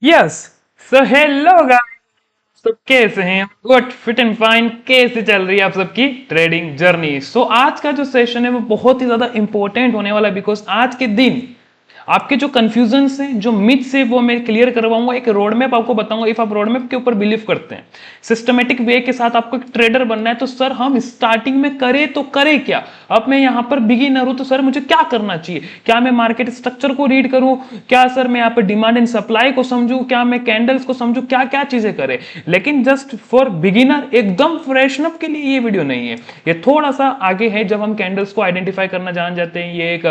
Yes. So hello guys, तो कैसे हैं? Good, fit and fine. कैसे चल रही है आप सबकी ट्रेडिंग जर्नी? सो आज का जो सेशन है वो बहुत ही ज्यादा इंपॉर्टेंट होने वाला है, बिकॉज आज के दिन आपके जो कंफ्यूजन्स हैं, जो मिथ्स है, वो मैं क्लियर करवाऊंगा। एक रोड मैप आपको बताऊंगा। इफ आप रोड मैप के ऊपर बिलीव करते हैं, सिस्टमेटिक वे के साथ आपको एक ट्रेडर बनना है, तो सर हम स्टार्टिंग में करें तो करें क्या? अब मैं यहां पर बिगिनर हूं, तो सर मुझे क्या करना चाहिए? क्या मैं मार्केट स्ट्रक्चर को रीड करूं? क्या सर मैं यहाँ पर डिमांड एंड सप्लाई को समझूं? क्या मैं कैंडल्स को समझूं? क्या क्या चीजें करें? लेकिन जस्ट फॉर बिगिनर, एकदम फ्रेशनअप के लिए ये वीडियो नहीं है। ये थोड़ा सा आगे है, जब हम कैंडल्स को आइडेंटिफाई करना जान जाते हैं। ये एक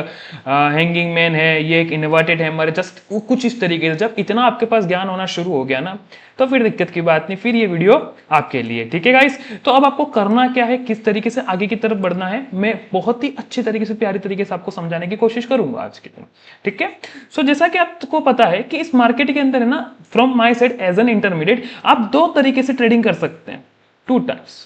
हैंगिंग मैन है, ये एक इन्वर्टेड हैमर है, जस्ट कुछ इस तरीके से। जब इतना आपके पास ज्ञान होना शुरू हो गया ना, तो फिर दिक्कत की बात नहीं, फिर ये वीडियो आपके लिए। ठीक है गाइस? तो अब आपको करना क्या है, किस तरीके से आगे की तरफ बढ़ना है, मैं बहुत ही अच्छे तरीके से, प्यारी तरीके से आपको समझाने की कोशिश करूंगा आज के दिन। ठीक है? सो जैसा कि आपको पता है कि इस मार्केट के अंदर है ना, from my side as an intermediate, आप दो तरीके से ट्रेडिंग कर सकते हैं, टू टाइप्स।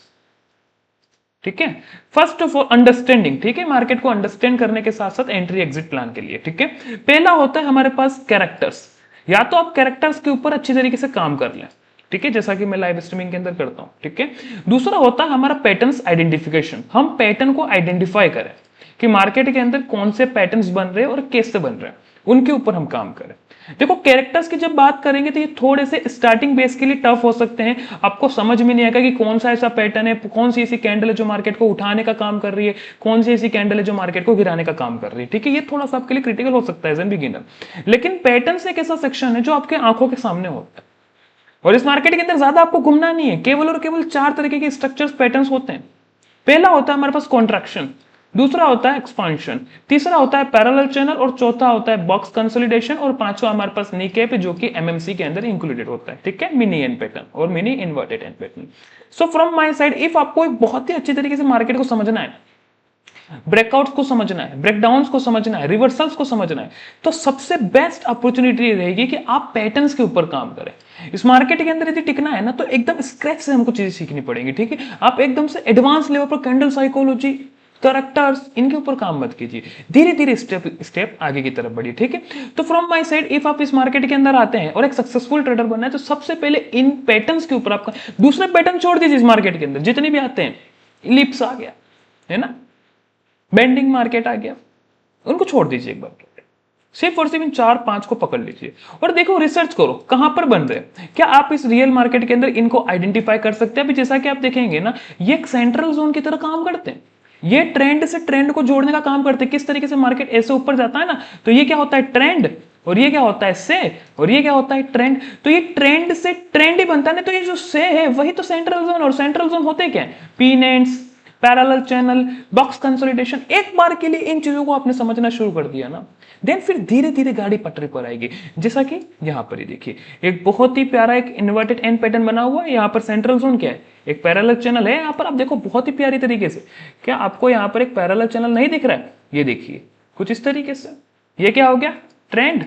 ठीक है? First of all understanding. ठीक है? मार्केट को अंडरस्टैंड करने के साथ साथ एंट्री एग्जिट प्लान के लिए। ठीक है? पहला होता है हमारे पास कैरेक्टर्स। या तो आप कैरेक्टर्स के ऊपर अच्छी तरीके से काम कर लें, ठीक है, जैसा कि मैं लाइव स्ट्रीमिंग के अंदर करता हूं। ठीक है? दूसरा होता है हमारा पैटर्न्स आइडेंटिफिकेशन। हम पैटर्न को आइडेंटिफाई करें कि मार्केट के अंदर कौन से पैटर्न्स बन रहे हैं और कैसे बन रहे हैं, उनके ऊपर हम काम करें। देखो, कैरेक्टर्स की जब बात करेंगे तो ये थोड़े से स्टार्टिंग बेस के लिए टफ हो सकते हैं। आपको समझ में नहीं आएगा कि कौन सा ऐसा पैटर्न है, कौन सी ऐसी कैंडल है जो मार्केट को उठाने का काम कर रही है, कौन सी ऐसी कैंडल है जो मार्केट को गिराने का काम कर रही है। ठीक है? ये थोड़ा सा आपके लिए क्रिटिकल हो सकता है एज एन बिगिनर। लेकिन पैटर्न एक ऐसा सेक्शन है जो आपके आंखों के सामने होता है, और इस मार्केट के अंदर ज्यादा आपको घूमना नहीं है। केवल और केवल चार तरीके के स्ट्रक्चर्स, पैटर्न्स होते हैं। पहला होता है हमारे पास कॉन्ट्रैक्शन, दूसरा होता है एक्सपांशन, तीसरा होता है पैरेलल चैनल, और चौथा होता है बॉक्स कंसोलिडेशन, और पांचवा हमारे पास नी कैप जो कि एमएमसी के अंदर इंक्लूडेड होता है। ठीक है? मिनी एन पैटर्न और mini inverted N pattern. So from my side, if आपको एक बहुत ही अच्छी तरीके से मार्केट को समझना है, ब्रेकआउट्स को समझना है, ब्रेकडाउन्स को समझना है, रिवर्सल्स को समझना है, तो सबसे बेस्ट अपॉर्चुनिटी रहेगी कि आप पैटर्न्स के ऊपर काम करें। इस मार्केट के अंदर यदि टिकना है ना, तो एकदम स्क्रैच से हमको चीजें सीखनी पड़ेंगी। ठीक है? आप एकदम से एडवांस लेवल पर कैंडल साइकोलॉजी, करेक्टर्स, इनके ऊपर काम मत कीजिए। धीरे धीरे स्टेप स्टेप आगे की तरफ बढ़िए। ठीक है? तो फ्रॉम माय साइड, इफ आप इस मार्केट के अंदर आते हैं और एक सक्सेसफुल ट्रेडर बनना है, तो सबसे पहले इन पैटर्न्स के ऊपर आपका, दूसरे पैटर्न छोड़ दीजिए। इस मार्केट के अंदर जितने भी आते हैं, इलिप्स आ गया है ना, बेंडिंग मार्केट आ गया, उनको छोड़ दीजिए एक बार। सिर्फ और सिर्फ इन चार पांच को पकड़ लीजिए और देखो, रिसर्च करो कहां पर बन रहे हैं। क्या आप इस रियल मार्केट के अंदर इनको आइडेंटिफाई कर सकते हैं? अभी जैसा कि आप देखेंगे ना, ये एक सेंट्रल जोन की तरह काम करते हैं। ये ट्रेंड से ट्रेंड को जोड़ने का काम करते हैं। किस तरीके से मार्केट ऐसे ऊपर जाता है ना, तो ये क्या होता है, ट्रेंड, और ये क्या होता है, से, और ये क्या होता है, ट्रेंड। तो ये ट्रेंड से ट्रेंड ही बनता है ना, तो ये जो से है वही तो सेंट्रल जोन, और सेंट्रल जोन होते क्या है, pennants, parallel channel, box consolidation. एक बार के लिए इन चीजों को आपने समझना शुरू कर दिया ना, देन फिर धीरे धीरे गाड़ी पटरी पर आएगी। जैसा कि यहां पर ही देखिए, एक बहुत ही प्यारा एक इन्वर्टेड एन पैटर्न बना हुआ है। यहां पर सेंट्रल जोन क्या है, एक पैरेलल चैनल है। यहां पर आप देखो बहुत ही प्यारी तरीके से, क्या आपको यहां पर एक पैरेलल चैनल नहीं दिख रहा है? ये देखिए कुछ इस तरीके से। ये क्या हो गया, ट्रेंड,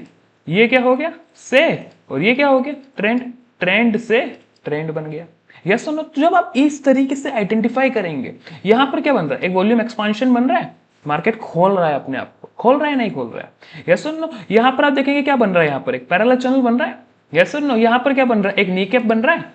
ये क्या हो गया, से, और ये क्या हो गया, ट्रेंड। ट्रेंड से ट्रेंड बन गया। यस और नो? तो जब आप इस तरीके से आइडेंटिफाई करेंगे, यहां पर क्या बन रहा है, एक वॉल्यूम एक्सपांशन बन रहा है, मार्केट खोल रहा है अपने आप को, खोल रहा है नहीं खोल रहा है। यस और नो? यहां पर आप देखेंगे क्या बन रहा है, यहां पर एक पैरेलल चैनल बन रहा है। यस और नो? यहां पर क्या बन रहा है, एक नी कैप बन रहा है।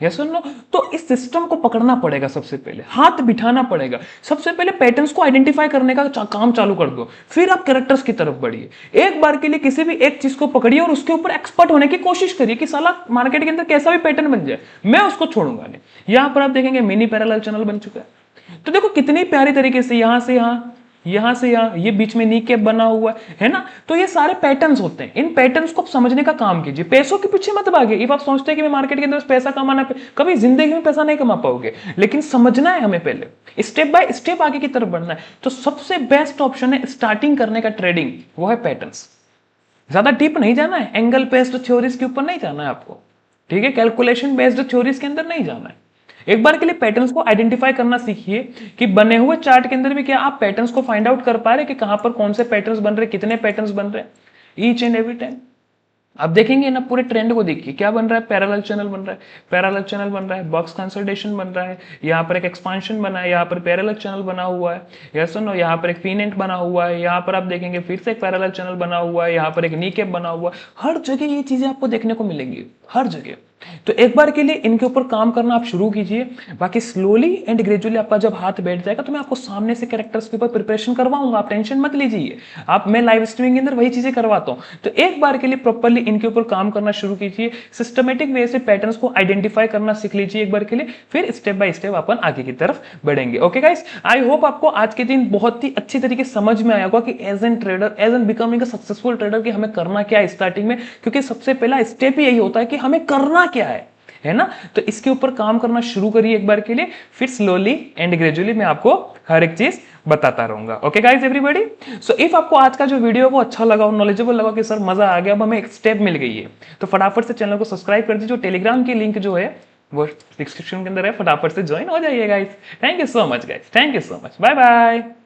यस और नो? तो इस सिस्टम को पकड़ना पड़ेगा, सबसे पहले हाथ बिठाना पड़ेगा। सबसे पहले पैटर्न्स को आइडेंटिफाई करने का काम चालू कर दो, फिर आप कैरेक्टर्स की तरफ बढ़िए। एक बार के लिए किसी भी एक चीज को पकड़िए और उसके ऊपर एक्सपर्ट होने की कोशिश करिए कि साला मार्केट के अंदर कैसा भी पैटर्न बन जाए, मैं उसको छोड़ूंगा नहीं। यहां पर आप देखेंगे मिनी पैरेलल चैनल बन चुका है। तो देखो कितनी प्यारी तरीके से, यहां से यहां, यहां से यहां, ये बीच में नी कैप बना हुआ है ना। तो ये सारे पैटर्न्स होते हैं। इन पैटर्न्स को समझने का काम कीजिए, पैसों के पीछे मत भागिए। इफ आप सोचते हैं कि मैं मार्केट के अंदर पैसा कमाना, कभी जिंदगी में पैसा नहीं कमा पाओगे। लेकिन समझना है हमें, पहले स्टेप बाय स्टेप आगे की तरफ बढ़ना है। तो सबसे बेस्ट ऑप्शन है स्टार्टिंग करने का ट्रेडिंग, वो है पैटर्न्स। ज्यादा डीप नहीं जाना है, एंगल बेस्ड थ्योरीज के ऊपर नहीं जाना है आपको। ठीक है? कैलकुलेशन बेस्ड थ्योरीज के अंदर नहीं जाना है। एक बार के लिए पैटर्न्स को आइडेंटिफाई करना सीखिए कि बने हुए चार्ट के अंदर भी क्या आप पैटर्न्स को फाइंड आउट कर पा रहे कि कहां पर कौन से पैटर्न्स बन रहे, कितने पैटर्न्स बन रहे ईच एंड एवरी टाइम। आप देखेंगे ना, पूरे ट्रेंड को देखिए, क्या बन रहा है, पैरेलल चैनल बन रहा है, पैरेलल चैनल बन रहा है, बॉक्स कंसल्टेशन बन रहा है, यहाँ पर एक एक्सपांशन बना है, यहाँ पर पैरेलल चैनल बना हुआ है, या सुनो यहाँ पर एक पीनेंट बना हुआ है, यहाँ पर आप देखेंगे फिर से एक पैरेलल चैनल बना हुआ है, यहाँ पर एक नी कैप बना हुआ है। हर जगह ये चीजें आपको देखने को मिलेंगी, हर जगह। तो एक बार के लिए इनके ऊपर काम करना आप शुरू कीजिए, बाकी स्लोली एंड ग्रेजुअली आपका जब हाथ बैठ जाएगा तो मैं आपको सामने से कैरेक्टर्स के ऊपर प्रिपरेशन करवाऊंगा, आप टेंशन मत लीजिए। आप, मैं लाइव स्ट्रीमिंग के अंदर वही चीजें करवाता हूं। तो एक बार के लिए प्रॉपर्ली इनके ऊपर काम करना शुरू कीजिए, सिस्टमेटिक वे से पैटर्न्स को आइडेंटिफाई करना सीख लीजिए एक बार के लिए, फिर स्टेप बाय स्टेप अपन आगे की तरफ बढ़ेंगे। ओके गाइस, आई होप आपको आज के दिन बहुत ही अच्छी तरीके से समझ में आया होगा कि as an trader, as an becoming a successful trader कि हमें करना क्या है स्टार्टिंग में, क्योंकि सबसे पहला स्टेप ही यही होता है कि हमें करना क्या है ना। तो इसके ऊपर काम करना शुरू करिए एक बार के लिए, फिर स्लोली एंड ग्रेजुअली मैं आपको हर एक चीज बताता रहूंगा। Okay guys everybody, so if आपको आज का जो वीडियो है वो अच्छा लगा और नॉलेजेबल लगा कि सर मजा आ गया, अब हमें एक स्टेप मिल गई है, तो फटाफट से चैनल को सब्सक्राइब कर दीजिए। टेलीग्राम की लिंक जो है वो डिस्क्रिप्शन के अंदर है, फटाफट से ज्वाइन हो जाइए guys. Thank you so much guys, thank you so much, bye bye.